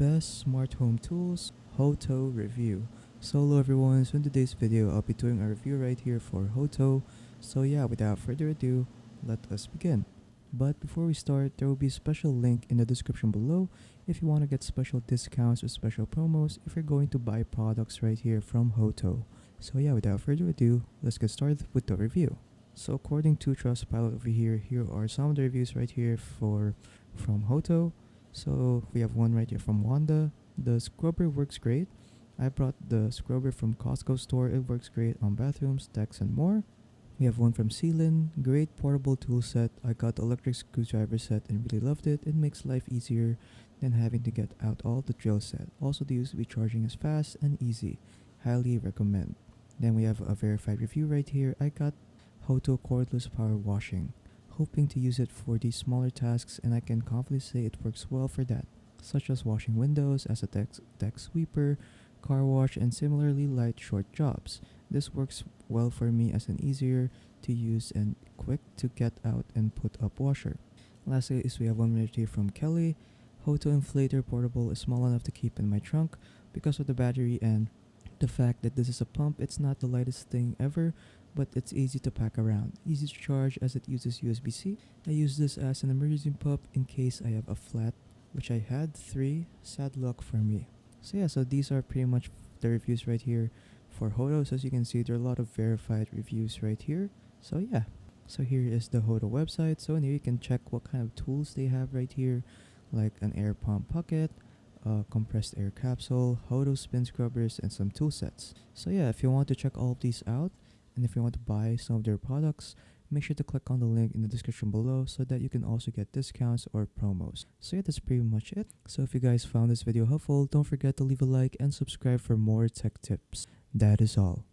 best smart home tools, HOTO review. So hello everyone, so in today's video I'll be doing a review right here for HOTO. So yeah, without further ado, let us begin. But before we start, there will be a special link in the description below if you want to get special discounts or special promos if you're going to buy products right here from HOTO. So yeah, without further ado, let's get started with the review. So according to Trustpilot over here are some of the reviews right here from HOTO. So we have one right here from Wanda. The scrubber works great. I brought the scrubber from Costco store. It works great on bathrooms, decks, and more. We have one from Sealin. Great portable tool set. I got the electric screwdriver set and really loved it. It makes life easier than having to get out all the drill set. Also, the USB charging is fast and easy. Highly recommend. Then we have a verified review right here. I got HOTO cordless power washing. Hoping to use it for these smaller tasks, and I can confidently say it works well for that, such as washing windows as a deck sweeper, car wash, and similarly light short jobs. This works well for me as an easier to use and quick to get out and put up washer. Lastly is we have one right here from Kelly. HOTO inflator portable is small enough to keep in my trunk because of the battery and the fact that this is a pump. It's not the lightest thing ever, but it's easy to pack around. Easy to charge as it uses USB-C. I use this as an emergency pump in case I have a flat, which I had 3. Sad luck for me. So yeah, so these are pretty much the reviews right here for HOTO. So as you can see, there are a lot of verified reviews right here. So yeah, so here is the HOTO website. So in here you can check what kind of tools they have right here, like an air pump bucket, compressed air capsule, HOTO spin scrubbers, and some tool sets. So yeah, if you want to check all of these out, and if you want to buy some of their products, make sure to click on the link in the description below so that you can also get discounts or promos. So yeah, that's pretty much it. So if you guys found this video helpful, don't forget to leave a like and subscribe for more tech tips. That is all.